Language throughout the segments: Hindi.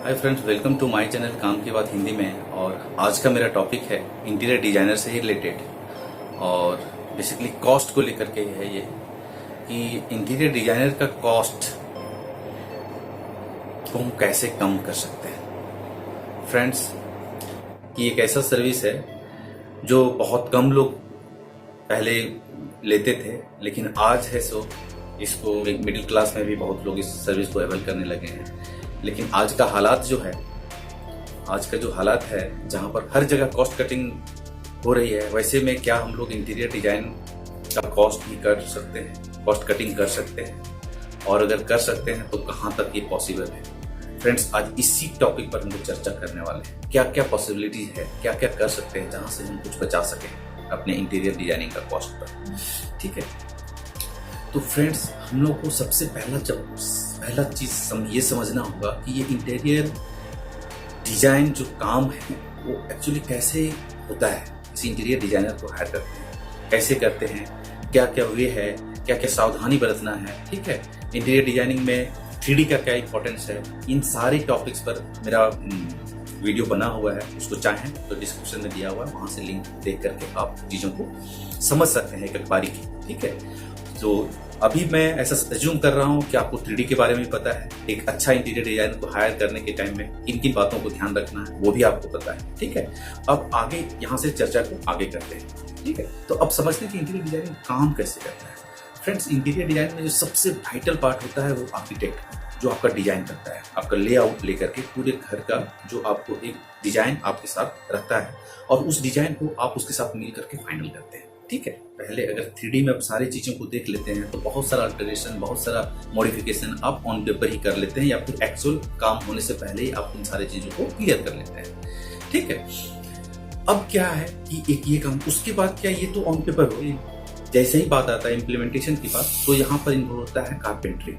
Hi friends, welcome to my channel काम की बात हिंदी में। और आज का मेरा टॉपिक है इंटीरियर डिजाइनर से ही रिलेटेड और बेसिकली कॉस्ट को लेकर के है ये कि इंटीरियर डिजाइनर का कॉस्ट को हम कैसे कम कर सकते हैं। फ्रेंड्स, कि एक ऐसा सर्विस है जो बहुत कम लोग पहले लेते थे, लेकिन आज है सो इसको एक मिडिल क्लास में भी बहुत लोग इस सर्विस को अवेल करने लगे हैं। लेकिन आज का हालात जो है, आज का जो हालात है जहाँ पर हर जगह कॉस्ट कटिंग हो रही है, वैसे में क्या हम लोग इंटीरियर डिजाइन का कॉस्ट भी कर सकते हैं, कॉस्ट कटिंग कर सकते हैं, और अगर कर सकते हैं तो कहाँ तक ये पॉसिबल है। फ्रेंड्स, आज इसी टॉपिक पर हम लोग चर्चा करने वाले हैं। क्या क्या पॉसिबिलिटीज है, क्या क्या कर सकते हैं जहाँ से हम कुछ बचा सकें अपने इंटीरियर डिजाइनिंग का कॉस्ट पर। ठीक है, तो फ्रेंड्स, हम लोग को सबसे पहला चीज ये समझना होगा कि ये इंटीरियर डिजाइन जो काम है वो एक्चुअली कैसे होता है। इस इंटीरियर डिजाइनर को हायर करते हैं, कैसे करते हैं, क्या क्या वे है, क्या क्या सावधानी बरतना है। ठीक है, इंटीरियर डिजाइनिंग में 3D का क्या इंपॉर्टेंस है, इन सारे टॉपिक्स पर मेरा वीडियो बना हुआ है। उसको चाहें तो डिस्क्रिप्शन में दिया हुआ है, वहां से लिंक देख करके आप चीजों को समझ सकते हैं एक बारीकी। ठीक है, तो अभी मैं ऐसा एज्यूम कर रहा हूँ कि आपको 3D के बारे में भी पता है। एक अच्छा इंटीरियर डिजाइनर को हायर करने के टाइम में किन किन बातों को ध्यान रखना है वो भी आपको पता है। ठीक है, अब आगे यहाँ से चर्चा को आगे करते हैं। ठीक है, तो अब समझते हैं कि इंटीरियर डिजाइनिंग काम कैसे करता है। फ्रेंड्स, इंटीरियर डिजाइन में जो सबसे वाइटल पार्ट होता है वो आर्किटेक्ट, जो आपका डिजाइन करता है, आपका लेआउट लेकर के पूरे घर का जो आपको एक डिजाइन आपके साथ रखता है, और उस डिजाइन को आप उसके साथ मिल करके फाइनल करते हैं। ठीक है, पहले अगर 3D में आप सारी चीजों को देख लेते हैं तो बहुत सारा अल्टरेशन, बहुत सारा मॉडिफिकेशन आप ऑन पेपर ही कर लेते हैं, या फिर एक्चुअल काम होने से पहले ही आप उन सारी चीजों को क्लियर कर लेते हैं। ठीक है, अब क्या है कि एक ये काम, उसके बाद क्या, ये तो ऑन पेपर हो, जैसे ही बात आता है इम्प्लीमेंटेशन की बात, तो यहाँ पर इन्वॉल्व होता है कारपेंट्री।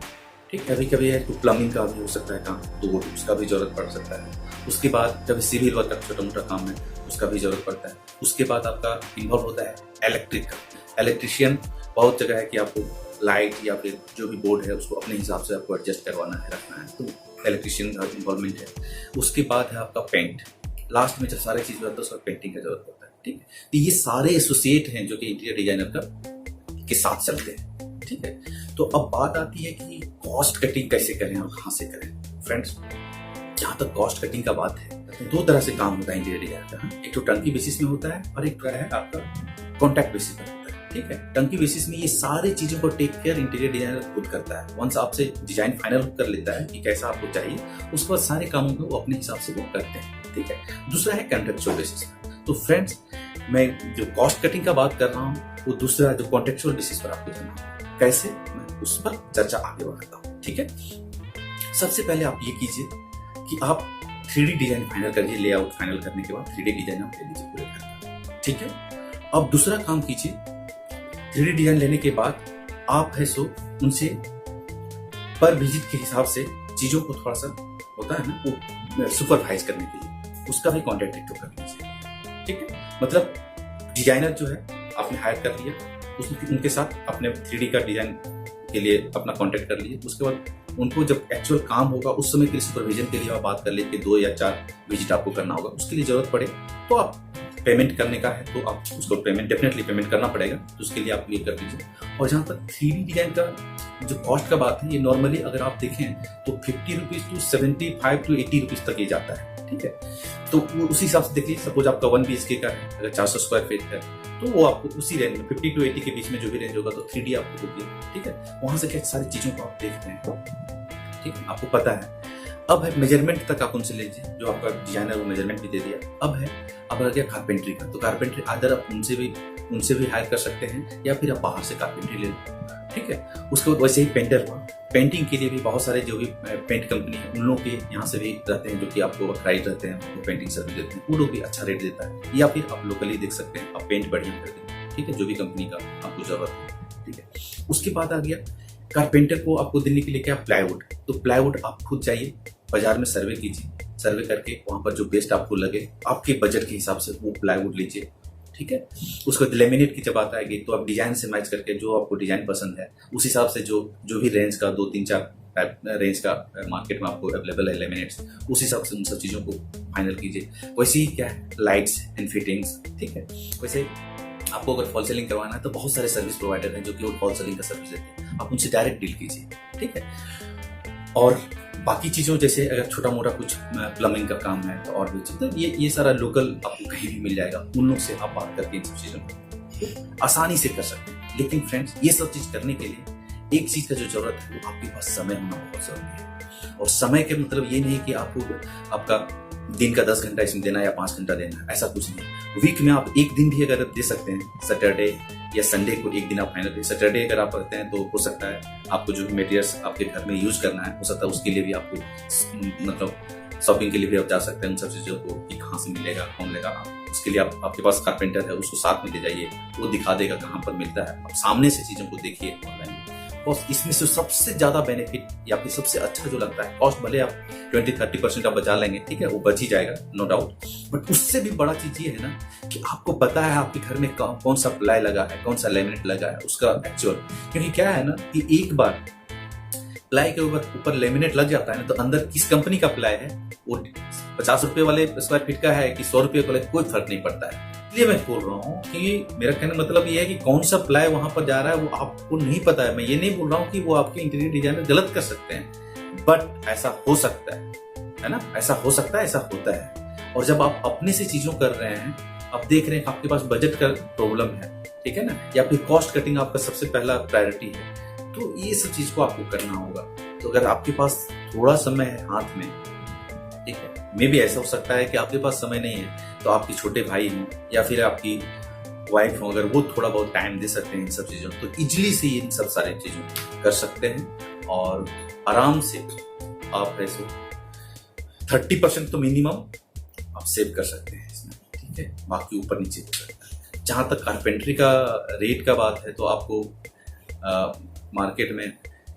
ठीक है, कभी कभी है तो प्लम्बिंग का भी हो सकता है काम, तो उसका भी जरूरत पड़ सकता है। उसके बाद कभी सिविल वर्क का छोटा मोटा काम है, उसका भी जरूरत पड़ता है। उसके बाद आपका इन्वॉल्व होता है इलेक्ट्रिक का। इलेक्ट्रिशियन बहुत जगह है कि आपको लाइट या फिर जो भी बोर्ड है उसको अपने हिसाब से आपको एडजस्ट करवाना है, रखना है, तो इलेक्ट्रिशियन का इन्वॉल्वमेंट है। उसके बाद है आपका पेंट। लास्ट में जब सारी चीज होता है उसका पेंटिंग का जरूरत पड़ता है। ठीक है, तो ये सारे एसोसिएट हैं जो कि इंटीरियर डिजाइनर का के साथ चलते हैं। ठीक है, तो अब बात आती है कि कॉस्ट कटिंग कैसे करें और कहाँ से करें। फ्रेंड्स, जहाँ तक कॉस्ट कटिंग का बात है, दो तरह से काम होता है इंटीरियर डिजाइन का। एक तो टंकी बेसिस में होता है और एक है आपका कॉन्ट्रैक्ट बेसिस पर होता है। ठीक है, टंकी बेसिस में ये सारी चीजों को टेक केयर इंटीरियर डिजाइनर खुद करता है। वंस आपसे डिजाइन फाइनल कर लेता है कि कैसा आपको चाहिए, उसके बाद सारे कामों को वो अपने हिसाब से वो करते हैं। ठीक है, दूसरा है कॉन्ट्रैक्चुअल बेसिस पर। तो फ्रेंड्स, मैं जो कॉस्ट कटिंग का बात कर रहा हूँ वो दूसरा जो कॉन्ट्रैक्चुअल बेसिस पर आपको करना, कैसे, मैं उस पर चर्चा आगे बढ़ाता हूँ। ठीक है, सबसे पहले आप ये कीजिए कि आप 3D डिजाइन फाइनल करिए। लेआउट फाइनल करने के बाद 3D डिजाइन आप ले लीजिए पूरे घर का। ठीक है, अब दूसरा काम कीजिए, 3D डिजाइन लेने के बाद आप है सो उनसे पर विजिट के हिसाब से चीजों को थोड़ा सा होता है ना वो सुपरवाइज करने के लिए, उसका भी कॉन्ट्रैक्ट एक कर लीजिए। ठीक है, मतलब डिजाइनर जो है आपने हायर कर लिया, उनके साथ अपने 3D का डिजाइन के लिए अपना कॉन्ट्रैक्ट कर लीजिए। उसके बाद उनको जब एक्चुअल काम होगा उस समय के लिए सुपरविजन के लिए आप बात कर लीजिए कि 2 या 4 विजिट आपको करना होगा। उसके लिए जरूरत पड़े तो आप पेमेंट करने का है तो आप उसको डेफिनेटली पेमेंट करना पड़ेगा, तो उसके लिए आप क्लियर कर लीजिए। और जहाँ तक 3D डिजाइन का जो कॉस्ट का बात है, ये नॉर्मली अगर आप देखें तो 50 रुपीज टू 75 टू 80 रुपीज तक ये जाता है। ठीक है, तो वो उसी हिसाब से देखिए। सपोज आपका 1 BHK का है, अगर 400 स्क्वायर फीट है तो वो आपको उसी रेंज में 50 टू 80 के बीच में जो भी रेंज होगा तो 3D आपको होगी। ठीक है, वहां से क्या सारी चीजों को आप देखते हैं। ठीक है, आपको पता है। अब है मेजरमेंट तक आप उनसे लीजिए, जो आपका डिजाइनर वो मेजरमेंट भी दे दिया। अब रह गया कारपेंट्री का, तो कारपेंट्री आदर आप उनसे भी हायर कर सकते हैं या फिर आप बाहर से कारपेंट्री ले लो। ठीक है, उसके बाद वैसे ही पेंटर हुआ। पेंटिंग के लिए भी बहुत सारे जो भी पेंट कंपनी है उन लोग के यहाँ से भी रहते हैं जो कि आपको राइट रहते हैं, वो पेंटिंग सर्विस देते हैं, वो लोग भी अच्छा रेट देता है। या फिर आप लोकली देख सकते हैं, आप पेंट बढ़िया कर देंगे। ठीक है, जो भी कंपनी का आपको जरूरत है। ठीक है, उसके बाद आ गया कारपेंटर को आपको देने के लिए क्या, प्लाईवुड। तो प्लाईवुड आप खुद जाइए बाजार में, सर्वे कीजिए, सर्वे करके वहां पर जो बेस्ट आपको लगे आपके बजट के हिसाब से वो प्लाईवुड लीजिए। ठीक है। उसको लेमिनेट की जब आता है तो आप डिजाइन से मैच करके जो आपको डिजाइन पसंद है उस हिसाब से जो भी रेंज का 2-3-4 रेंज का मार्केट में आपको अवेलेबल है लेमिनेट्स, उस हिसाब से उन सब चीज़ों को फाइनल कीजिए। वैसे ही क्या है, लाइट्स एंड फिटिंग्स, ठीक है। वैसे आपको अगर फॉल सेलिंग करवाना है तो बहुत सारे सर्विस प्रोवाइडर हैं जो कि वो फॉल सेलिंग का सर्विस देते हैं, आप उनसे डायरेक्ट डील कीजिए, ठीक है। और बाकी चीज़ों जैसे अगर छोटा मोटा कुछ प्लम्बिंग का काम है तो और भी चीज़, तो ये सारा लोकल आपको कहीं भी मिल जाएगा, उन लोग से आप बात करके इन सब चीज़ों को आसानी से कर सकते हैं। लेकिन फ्रेंड्स, ये सब चीज़ करने के लिए एक चीज़ का जो जरूरत है वो आपके पास समय होना बहुत जरूरी है। और समय के मतलब ये नहीं कि आपको आपका दिन का 10 घंटा इसमें देना है या 5 घंटा देना है, ऐसा कुछ नहीं। वीक में आप एक दिन भी अगर दे सकते हैं, सैटरडे या संडे को एक दिन आप फाइनल करिए। सैटरडे अगर आप करते हैं तो हो सकता है आपको जो भी मटेरियल्स आपके घर में यूज करना है, हो सकता है उसके लिए भी आपको मतलब शॉपिंग के लिए भी आप जा सकते हैं उन सब चीज़ों को कि कहाँ से मिलेगा, कौन लेगा। उसके लिए आपके पास कारपेंटर है, उसको साथ में ले जाइए, वो दिखा देगा कहाँ पर मिलता है। आप सामने से चीज़ों को देखिए ऑनलाइन। और इसमें से सबसे ज्यादा बेनिफिट या फिर सबसे अच्छा जो लगता है, कॉस्ट भले आप 20-30% आप बचा लेंगे, ठीक है, वो बच ही जाएगा, नो डाउट। बट उससे भी बड़ा चीज ये है ना कि आपको पता है आपके घर में कौन सा प्लाई लगा है, कौन सा लेमिनेट लगा है, उसका एक्चुअल। क्योंकि क्या है ना कि एक बार प्लाई के ऊपर लेमिनेट लग जाता है ना, तो अंदर किस कंपनी का प्लाई है, वो 50 रुपए वाले स्क्वायर फीट का है कि 100 रुपए वाले, कोई फर्क नहीं पड़ता है। इसलिए मैं बोल रहा हूँ कि मेरा कहने का मतलब ये है कि कौन सा प्लाई वहां पर जा रहा है वो आपको नहीं पता है। मैं ये नहीं बोल रहा हूँ कि वो आपके इंटीरियर डिजाइनर गलत कर सकते हैं, बट ऐसा हो सकता है ना, ऐसा हो सकता है, ऐसा होता है। और जब आप अपने से चीजों कर रहे हैं, आप देख रहे हैं आपके पास बजट का प्रॉब्लम है, ठीक है ना, या फिर कॉस्ट कटिंग आपका सबसे पहला प्रायोरिटी है, तो ये सब चीज को आपको करना होगा। तो अगर आपके पास थोड़ा समय है हाथ में, ठीक है, मे भी ऐसा हो सकता है कि आपके पास समय नहीं है, तो आपके छोटे भाई हों या फिर आपकी वाइफ हो, अगर वो थोड़ा बहुत टाइम दे सकते हैं इन सब चीजों, तो इजिली से इन सब सारी चीजों कर सकते हैं और आराम से आप ऐसे 30% तो मिनिमम आप सेव कर सकते हैं इसमें, ठीक है। बाकी ऊपर नीचे हो सकता है। जहां तक कारपेंट्री का रेट का बात है, तो आपको मार्केट में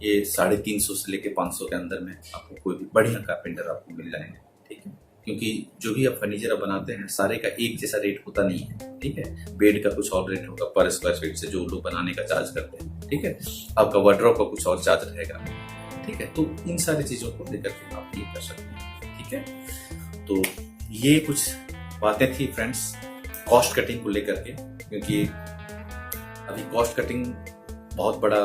ये 350 से लेके 500 के अंदर में आपको कोई भी बढ़िया कारपेंटर आपको मिल जाएंगे, ठीक है। क्योंकि जो भी आप फर्नीचर आप बनाते हैं सारे का एक जैसा रेट होता नहीं है, ठीक है। बेड का कुछ और रेट होगा पर स्क्वायर फीट से जो लोग बनाने का चार्ज करते हैं, ठीक है। आपका वार्डरोब का कुछ और चार्ज रहेगा, ठीक है। तो इन सारी चीजों को लेकर के आप ये कर सकते हैं, ठीक है। तो ये कुछ बातें थी फ्रेंड्स कॉस्ट कटिंग को लेकर के, क्योंकि अभी कॉस्ट कटिंग बहुत बड़ा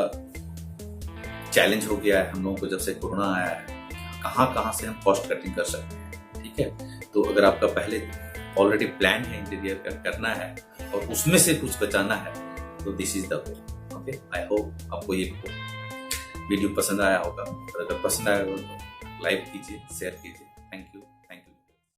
चैलेंज हो गया है हम लोगों को जब से कोरोना आया है। कहाँ से हम कॉस्ट कटिंग कर सकते हैं, ठीक है। तो अगर आपका पहले ऑलरेडी प्लान है इंटीरियर करना है और उसमें से कुछ बचाना है, तो this is the way. Okay, I hope आपको ये वीडियो पसंद आया होगा। और अगर पसंद आया हो तो लाइक कीजिए, शेयर कीजिए।